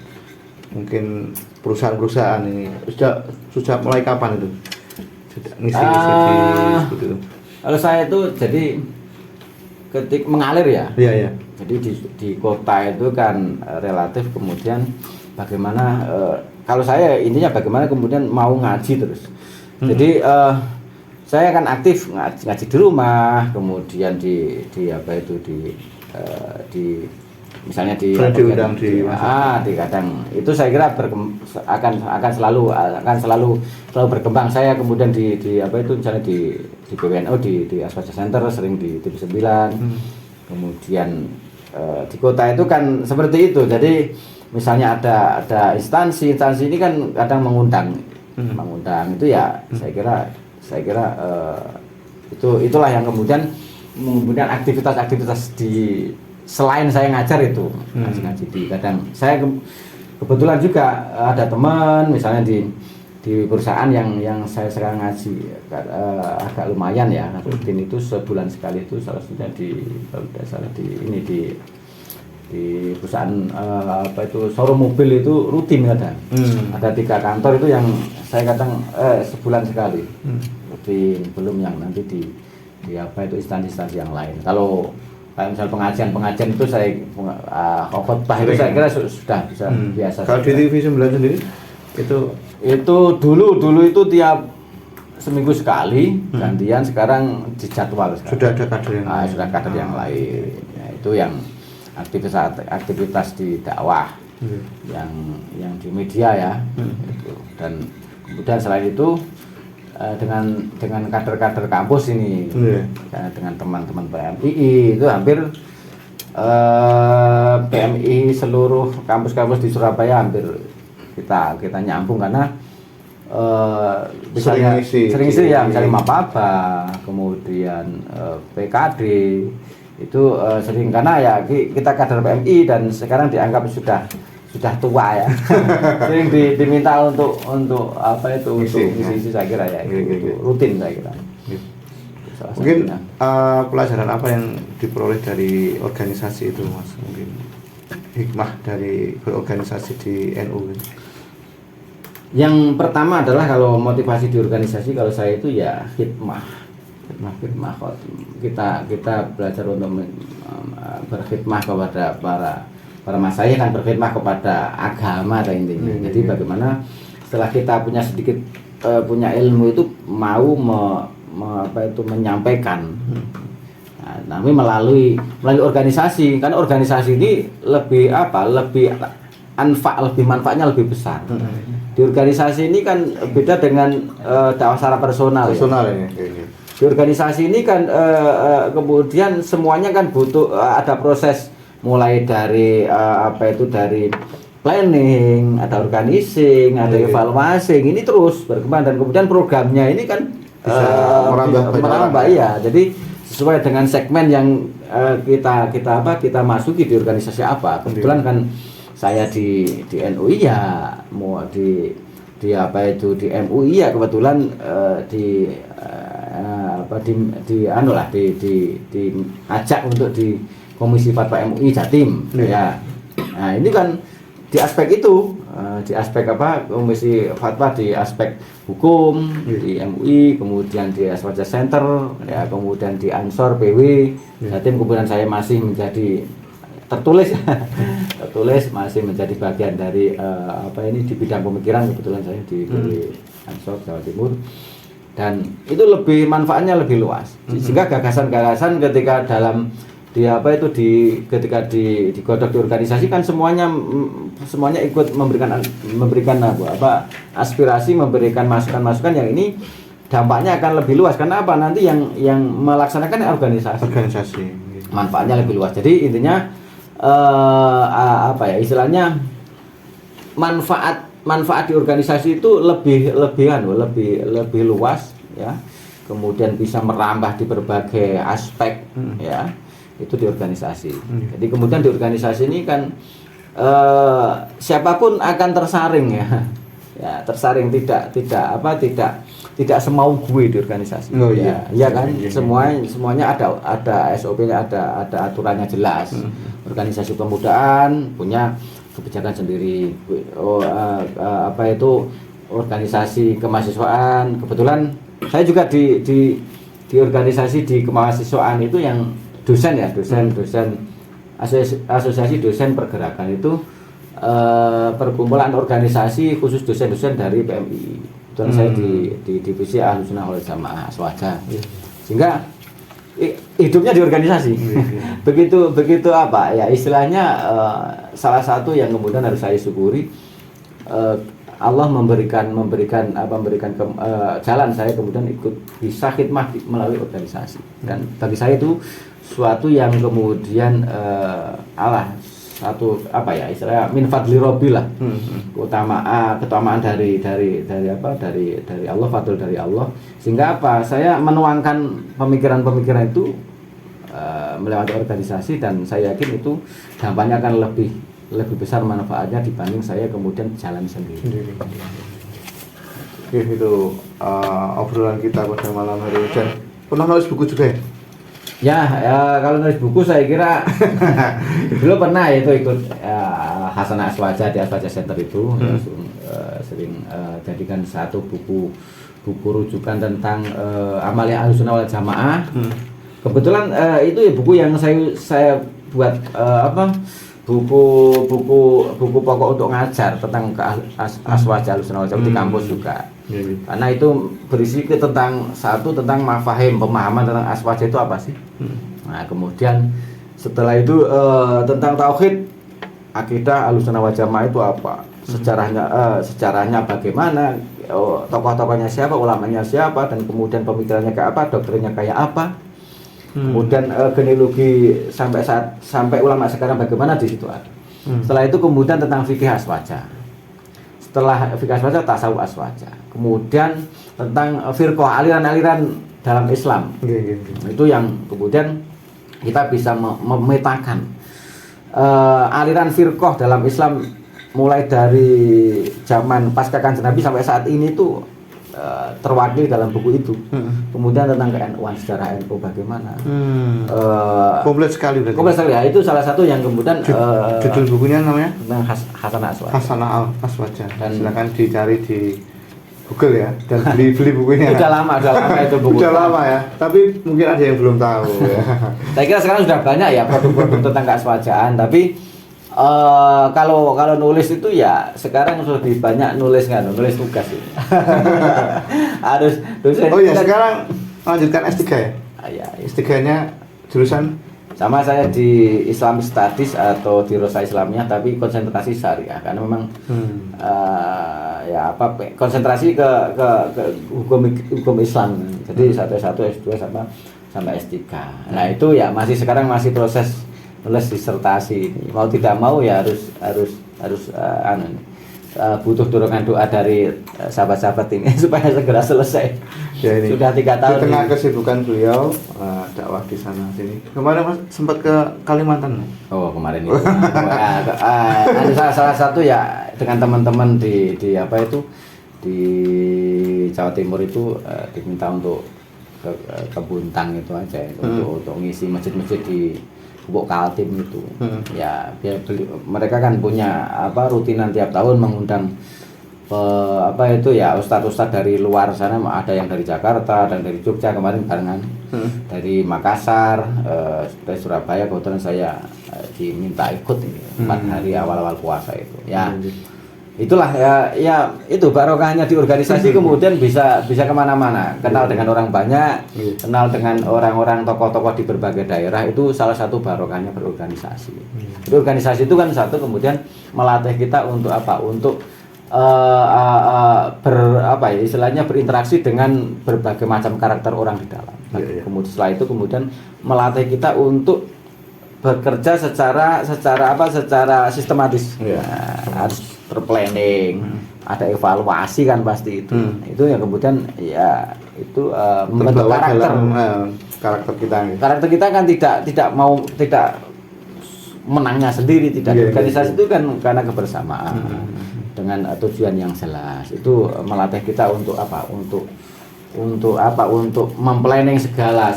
mungkin perusahaan-perusahaan ini sudah mulai kapan itu ngisi di itu? Kalau saya itu jadi mengalir ya. Iya. Jadi di kota itu kan relatif kemudian bagaimana kalau saya intinya bagaimana kemudian mau ngaji terus. Jadi saya kan aktif ngaji di rumah, kemudian di misalnya di kadang itu saya kira akan selalu berkembang. Saya kemudian misalnya di PWNU di Aswaja Center sering di TV 9. Kemudian di kota itu kan seperti itu. Jadi misalnya ada instansi ini kan kadang mengundang itu ya saya kira itulah yang kemudian aktivitas di selain saya ngajar itu ngaji di kadang saya kebetulan juga ada teman misalnya di perusahaan yang saya sekarang ngaji agak lumayan ya rutin itu sebulan sekali itu salah satunya kalau tidak salah di perusahaan showroom mobil itu rutin ada 3 kantor itu yang saya kadang sebulan sekali rutin, belum yang nanti di instansi-instansi yang lain. Kalau kayak misal pengajian itu saya khotbah itu saya kira sudah bisa biasa. Kalau di TV 9 sendiri itu dulu itu tiap seminggu sekali gantian, sekarang dijadwal sudah ada kader yang lain. Sudah kader yang lain. Ya, itu yang aktivitas di dakwah yang di media ya itu. Dan kemudian selain itu dengan kader-kader kampus ini dengan teman-teman PMII itu hampir PMI seluruh kampus-kampus di Surabaya hampir kita nyambung karena sering isi ya misalnya Mapaba, kemudian PKD itu sering karena ya kita kader PMI dan sekarang dianggap sudah tua ya. Sering diminta untuk isi saya kira ya itu rutin saya kira. Mungkin pelajaran apa yang diperoleh dari organisasi itu Mas? Mungkin hikmah dari berorganisasi di NU. Yang pertama adalah kalau motivasi di organisasi kalau saya itu ya hikmah. Kita belajar untuk berkhidmah kepada para masyayikh kan berkhidmah kepada agama intinya. Jadi bagaimana setelah kita punya sedikit punya ilmu itu mau menyampaikan. Nah, tapi melalui organisasi, kan organisasi ini lebih manfaatnya lebih besar. Di organisasi ini kan beda dengan dakwah secara personal. Ya. Di organisasi ini kan kemudian semuanya kan butuh ada proses mulai dari dari planning, ada organizing, ada evaluasi, ini terus berkembang dan kemudian programnya ini kan merambah ya. Jadi sesuai dengan segmen yang kita masuki di organisasi apa. Kebetulan kan saya di NUI ya, mau di MUI ya kebetulan diajak untuk di Komisi Fatwa MUI Jatim ya. Nah, ini kan di aspek itu, di aspek Komisi Fatwa di aspek hukum di MUI, kemudian di Aswaja Center ya, kemudian di Ansor PW Jatim, kemudian saya masih menjadi tertulis masih menjadi bagian dari di bidang pemikiran, kebetulan saya di Ansor Jawa Timur, dan itu lebih manfaatnya lebih luas sehingga gagasan-gagasan ketika ketika digodok di organisasi kan semuanya ikut memberikan aspirasi, memberikan masukan-masukan yang ini dampaknya akan lebih luas karena nanti yang melaksanakan organisasi. Manfaatnya lebih luas. Jadi intinya istilahnya manfaat di organisasi itu lebih luas ya. Kemudian bisa merambah di berbagai aspek ya. Itu di organisasi. Jadi kemudian di organisasi ini kan siapapun akan tersaring ya. Ya, tersaring tidak semau gue di organisasi. Ya kan? Semuanya ada SOP-nya, ada aturannya jelas. Organisasi kemudaan punya kebijakan sendiri. Organisasi kemahasiswaan. Kebetulan saya juga di organisasi di kemahasiswaan itu yang dosen asosiasi dosen pergerakan itu perkumpulan organisasi khusus dosen-dosen dari PMI. Dan saya di divisi Ahlussunnah wal Jamaah Aswaja. Sehingga hidupnya di organisasi. begitu istilahnya salah satu yang kemudian harus saya syukuri, Allah memberikan jalan saya kemudian ikut bisa khidmah melalui organisasi, dan bagi saya itu suatu yang kemudian istilahnya min fadli rabbil lah, keutamaan dari Allah, fadl dari Allah, sehingga saya menuangkan pemikiran itu melewati organisasi, dan saya yakin itu dampaknya akan lebih besar manfaatnya dibanding saya kemudian jalan sendiri. Oke, itu obrolan kita pada malam hari ini. Dan pernah nulis buku juga ya? Ya, kalau nulis buku saya kira dulu pernah itu ikut Hasanah Aswaja di Aswaja Center itu, sering jadikan satu buku rujukan tentang amalia Ahlussunnah wal Jamaah. Kebetulan itu ya buku yang saya buat buku pokok untuk ngajar tentang Aswaja Ahlussunnah wal Jamaah di kampus juga. Karena itu berisi tentang mafahim, pemahaman tentang Aswaja itu apa sih. Nah, kemudian setelah itu tentang tauhid, akidah Ahlussunnah wal Jamaah itu apa, sejarahnya bagaimana, tokoh-tokohnya siapa, ulamanya siapa, dan kemudian pemikirannya kayak apa, doktrinnya kayak apa. Kemudian genealogi sampai ulama sekarang bagaimana, di situ ada. Setelah itu kemudian tentang fikih Aswaja. Setelah fikih Aswaja, tasawuf Aswaja. Kemudian tentang firqah, aliran-aliran dalam Islam. Itu yang kemudian kita bisa memetakan aliran firqah dalam Islam mulai dari zaman pasca Kanjeng Nabi sampai saat ini tuh terwakili dalam buku itu. Kemudian tentang ke-NU-an, sejarah NU bagaimana. Komplit sekali berarti. Komplit sekali ya, itu salah satu yang kemudian judul bukunya namanya tentang Hasanah Aswaja. Hasanah Aswaja. Silakan dicari di Google ya, dan beli bukunya. Udah lama itu buku. Udah lama ya, tapi mungkin ada yang belum tahu ya. Saya kira sekarang sudah banyak ya produk-produk tentang keaswajaan, tapi Kalau nulis itu ya sekarang lebih banyak nulis tugas itu. Harus dosen. Oh ya, sekarang lanjutkan S3 ya? Ya, S3-nya jurusan sama saya di Islamic Studies atau di Rosa Islamiyah, tapi konsentrasi syariah karena memang konsentrasi ke hukum Islam. Jadi satu S2 sampai S3. Nah, itu ya sekarang masih proses nulis disertasi ini. Mau tidak mau ya harus butuh dorongan doa dari sahabat-sahabat ini supaya segera selesai. Ya, ini Sudah 3 tahun. Di tengah kesibukan beliau dakwah di sana sini. Kemarin Mas sempat ke Kalimantan. Oh, kemarin itu. Ada salah satu ya dengan teman-teman di apa itu di Jawa Timur itu diminta untuk ke Buntang itu aja untuk ngisi masjid-masjid di Buk Kaltim itu. Ya, mereka kan punya rutinan tiap tahun mengundang ustadz-ustadz dari luar sana, ada yang dari Jakarta dan dari Jogja kemarin barengan, dari Makassar, dari Surabaya. Kebetulan saya diminta ikut ini 4 hari awal-awal puasa itu. Ya, itulah ya itu barokahnya di organisasi. Kemudian bisa kemana-mana, kenal dengan orang banyak, kenal dengan orang-orang tokoh-tokoh di berbagai daerah. Itu salah satu barokahnya berorganisasi. Jadi organisasi itu kan satu, kemudian melatih kita untuk untuk istilahnya berinteraksi dengan berbagai macam karakter orang di dalam. Kemudian setelah itu kemudian melatih kita untuk bekerja secara sistematis. Harus terplanning, ada evaluasi kan pasti itu. Itu yang kemudian ya itu membentuk karakter kita. Karakter kita kan tidak menangnya sendiri, tidak. Organisasi itu kan karena kebersamaan. Dengan tujuan yang jelas. Itu melatih kita untuk untuk memplanning segala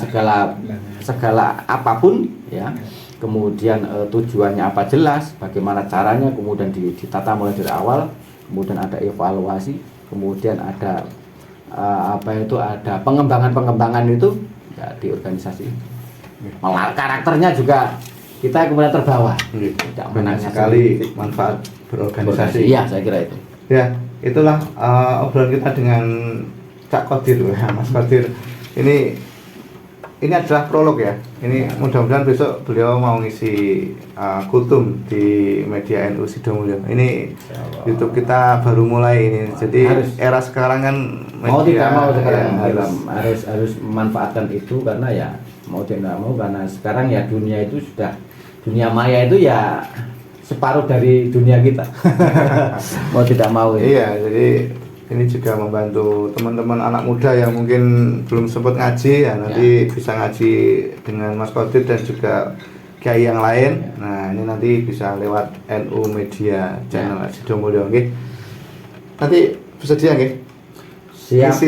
apapun ya. Kemudian tujuannya apa jelas, bagaimana caranya, kemudian ditata mulai dari awal, kemudian ada evaluasi, kemudian ada ada pengembangan itu ya di organisasi. Malah karakternya juga kita kemudian terbawa. Tidak banyak sekali manfaat berorganisasi. Iya, saya kira itu. Ya, itulah obrolan kita dengan Cak Qadir, Mas Qadir. Ini adalah prolog ya. Ini mudah-mudahan besok beliau mau ngisi kultum di media NU Sidomulyo. Ini YouTube kita baru mulai ini. Jadi era sekarang kan mau tidak mau sekarang harus memanfaatkan itu, karena ya mau tidak mau, karena sekarang ya dunia itu sudah, dunia maya itu ya separuh dari dunia kita. Mau tidak mau ya. Iya, jadi ini juga membantu teman-teman anak muda yang mungkin belum sempat ngaji ya, nanti bisa ngaji dengan Mas Qadir dan juga kiai yang lain. Nah, ini nanti bisa lewat NU Media Channel Sidomulyo nggih. Nanti bersedia nggih? Siap.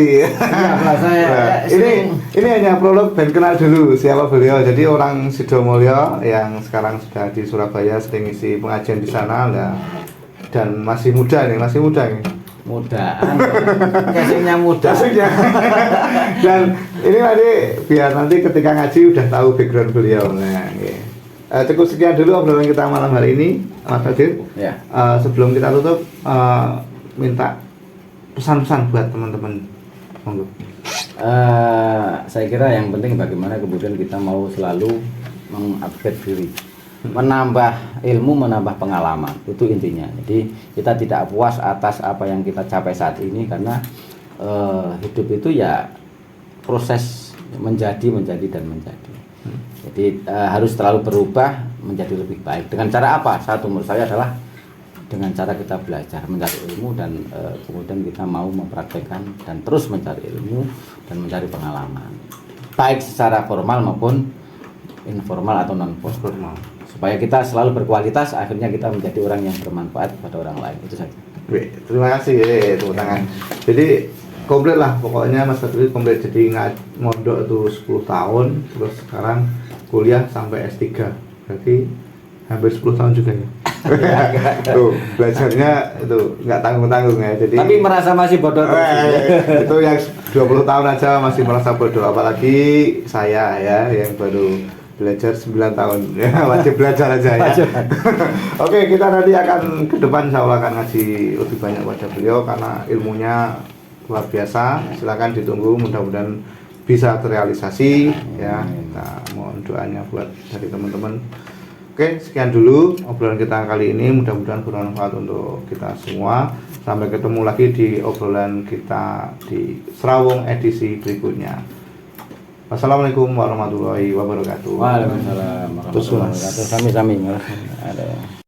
Nah, ini hanya prolog dan kenal dulu siapa beliau. Jadi orang Sidomulyo yang sekarang sudah di Surabaya, sering isi pengajian di sana dan masih muda nih. Casingnya muda. Dan ini biar nanti ketika ngaji udah tahu background beliau. Nah, cukup sekian dulu obrolan kita malam hari ini, Mas Qadir. Ya. Sebelum kita tutup, minta pesan-pesan buat teman-teman. Monggo. Saya kira yang penting bagaimana kemudian kita mau selalu mengupgrade diri, menambah ilmu, menambah pengalaman, itu intinya. Jadi kita tidak puas atas apa yang kita capai saat ini, karena hidup itu ya proses menjadi. Jadi harus selalu berubah menjadi lebih baik. Dengan cara apa? Satu menurut saya adalah dengan cara kita belajar, mencari ilmu, dan kemudian kita mau mempraktekkan dan terus mencari ilmu dan mencari pengalaman, baik secara formal maupun informal atau non formal, supaya kita selalu berkualitas, akhirnya kita menjadi orang yang bermanfaat kepada orang lain. Itu saja. Terima kasih, tepuk tangan. Jadi komplit lah pokoknya Mas Qadir, komplit. Jadi mondok itu 10 tahun, terus sekarang kuliah sampai S3, berarti hampir 10 tahun juga ya. Tuh, belajarnya itu nggak tanggung-tanggung ya. Jadi tapi merasa masih bodoh terus. Itu yang 20 tahun aja masih merasa bodoh, apalagi saya ya yang baru belajar 9 tahun ya, wajib belajar aja ya. Oke, kita nanti akan ke depan insya Allah akan ngaji lebih banyak pada beliau karena ilmunya luar biasa. Silakan ditunggu, mudah-mudahan bisa terrealisasi ya. Kita mohon doanya buat dari teman-teman. Oke, sekian dulu obrolan kita kali ini, mudah-mudahan bermanfaat untuk kita semua. Sampai ketemu lagi di obrolan kita di Serawung edisi berikutnya. Wassalamualaikum warahmatullahi wabarakatuh. Waalaikumsalam warahmatullahi wabarakatuh. Sami-sami. Ada.